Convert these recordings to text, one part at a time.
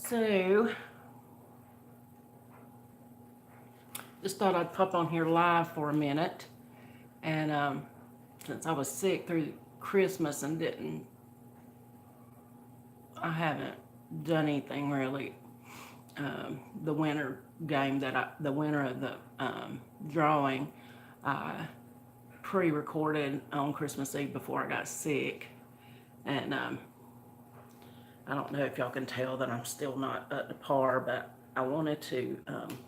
So, just thought I'd pop on here live for a minute. And since I was sick through Christmas and I haven't done anything really. The winter game the winner of the drawing, I pre-recorded on Christmas Eve before I got sick. And I don't know if y'all can tell that I'm still not up to par, but I wanted to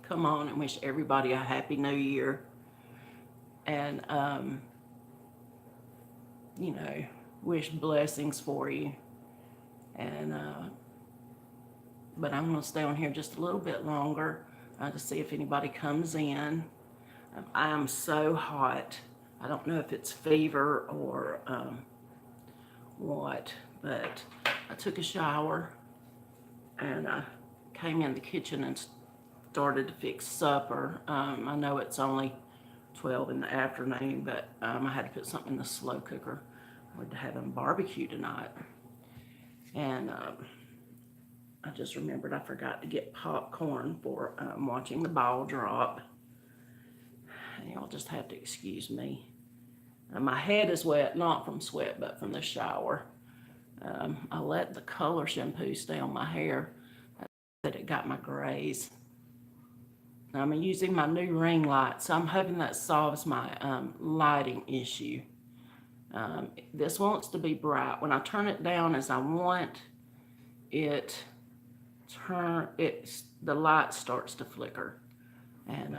come on and wish everybody a happy new year. And, wish blessings for you. And, but I'm going to stay on here just a little bit longer to see if anybody comes in. I am so hot. I don't know if it's fever or what, but I took a shower and I came in the kitchen and started to fix supper. I know it's only 12 in the afternoon, but I had to put something in the slow cooker. We're having barbecue tonight. And I just remembered I forgot to get popcorn for watching the ball drop. And y'all just have to excuse me. My head is wet, not from sweat, but from the shower. I let the color shampoo stay on my hair, that it got my grays. I'm using my new ring light, so I'm hoping that solves my lighting issue. This wants to be bright. When I turn it down as I want, the light starts to flicker. And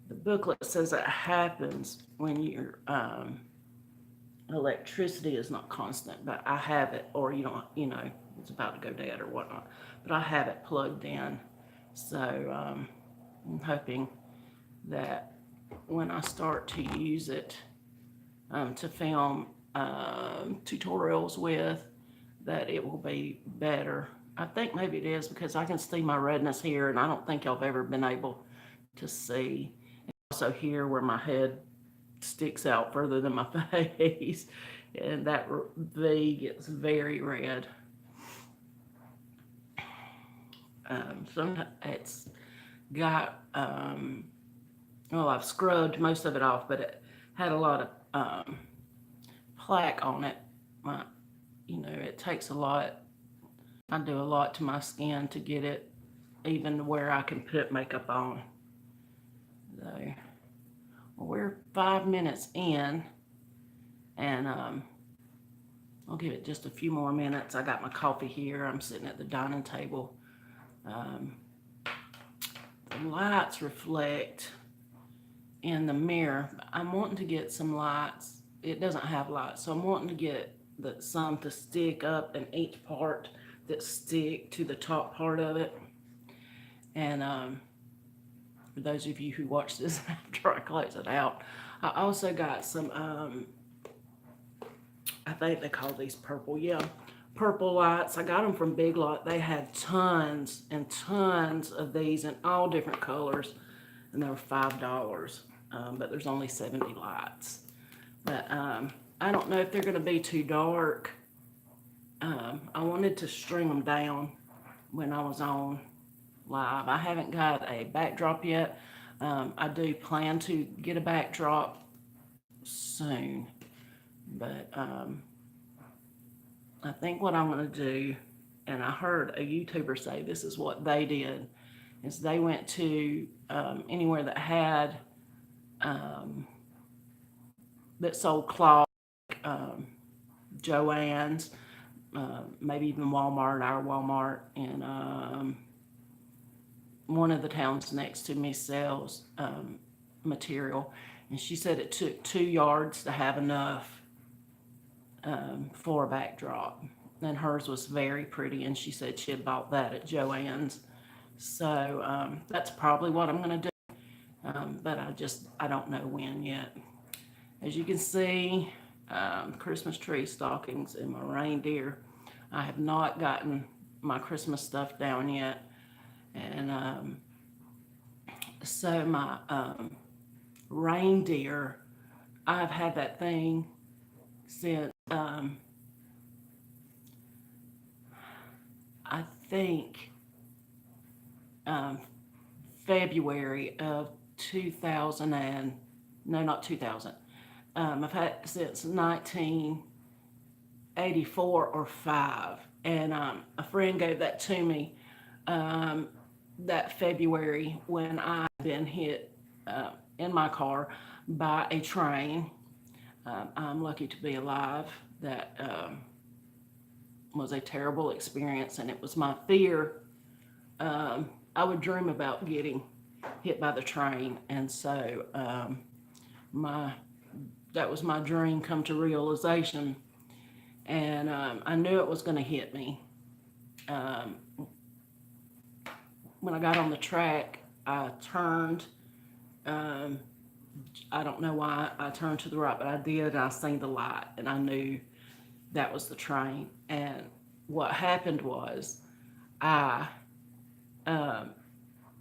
the booklet says it happens when your electricity is not constant, but I have it, or it's about to go dead or whatnot, but I have it plugged in. So I'm hoping that when I start to use it to film tutorials with, that it will be better. I think maybe it is because I can see my redness here, and I don't think I've ever been able to see. And also here where my head sticks out further than my face, and that V gets very red. So it's got, I've scrubbed most of it off, but it had a lot of plaque on it. It takes a lot. I do a lot to my skin to get it even where I can put makeup on. So, well, we're 5 minutes in, and I'll give it just a few more minutes. I got my coffee here. I'm sitting at the dining table. The lights reflect in the mirror. I'm wanting to get some lights it doesn't have lights. So I'm wanting to get some to stick up in each part that stick to the top part of it. And for those of you who watch this after I close it out, I also got some, I think they call these purple, yeah, purple lights. I got them from Big Lot. They had tons and tons of these in all different colors, and they were $5. But there's only 70 lights. But I don't know if they're going to be too dark. I wanted to string them down when I was on live. I haven't got a backdrop yet. I do plan to get a backdrop soon, but I think what I'm going to do, and I heard a YouTuber say this is what they did, is they went to anywhere that had um, that sold cloth, um, Joann's, maybe even Walmart, our Walmart, and one of the towns next to me sells material. And she said it took 2 yards to have enough for a backdrop. And hers was very pretty, and she said she had bought that at Joann's. So that's probably what I'm going to do, but I don't know when yet. As you can see, Christmas tree stockings and my reindeer. I have not gotten my Christmas stuff down yet. And so my reindeer, I've had that thing since I think um, February of 2000 and no, not 2000. I've had it since 1984 or 5, and a friend gave that to me um, that February when I been hit in my car by a train. I'm lucky to be alive. That was a terrible experience, and it was my fear. I would dream about getting hit by the train, and so my that was my dream come to realization, and I knew it was going to hit me. Um, when I got on the track, I turned. Um, I don't know why I turned to the right, but I did. And I seen the light, and I knew that was the train. And what happened was, I um,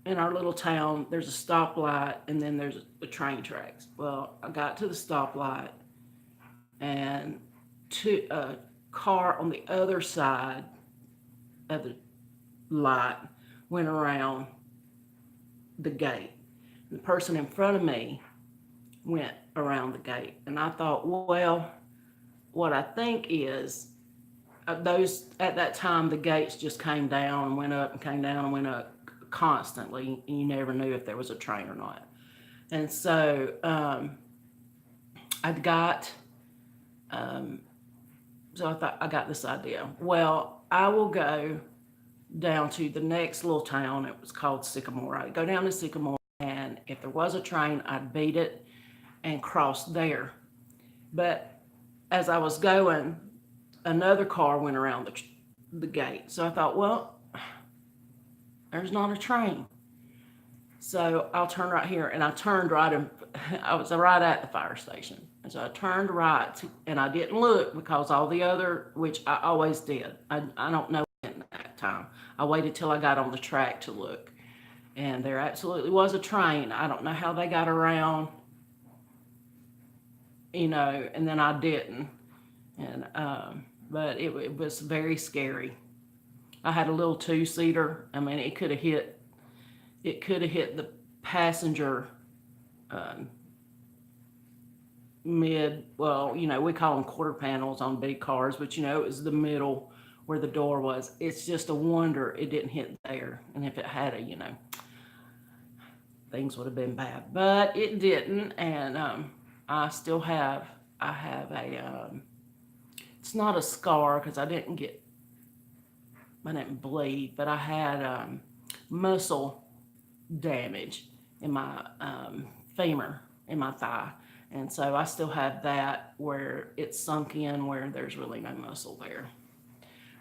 in our little town, there's a stoplight, and then there's the train tracks. Well, I got to the stoplight, and a car on the other side of the light went around the gate. The person in front of me went around the gate, and I thought, well, what I think is those at that time the gates just came down and went up and came down and went up constantly, and you never knew if there was a train or not. And so I'd got um, so I thought I got this idea. Well, I will go down to the next little town. It was called Sycamore. I'd go down to Sycamore, and if there was a train, I'd beat it and cross there. But as I was going, another car went around the gate. So I thought, well, there's not a train. So I'll turn right here. And I turned right in, I was right at the fire station. And so I turned right, and I didn't look because all the other, which I always did. I don't know in that time. I waited till I got on the track to look. And there absolutely was a train. I don't know how they got around, and then I didn't. And but it was very scary. I had a little two-seater. I mean, it could have hit the passenger um, mid. Well, we call them quarter panels on big cars, but it was the middle where the door was. It's just a wonder it didn't hit there. And if it had things would have been bad, but it didn't. And I still have. I have a. It's not a scar because I didn't bleed, but I had muscle damage in my femur, in my thigh, And so I still have that where it's sunk in where there's really no muscle there.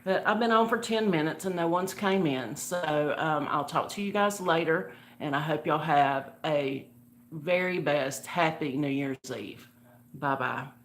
But I've been on for 10 minutes and no one's came in. So I'll talk to you guys later. And I hope y'all have a very best happy New Year's Eve. Bye bye.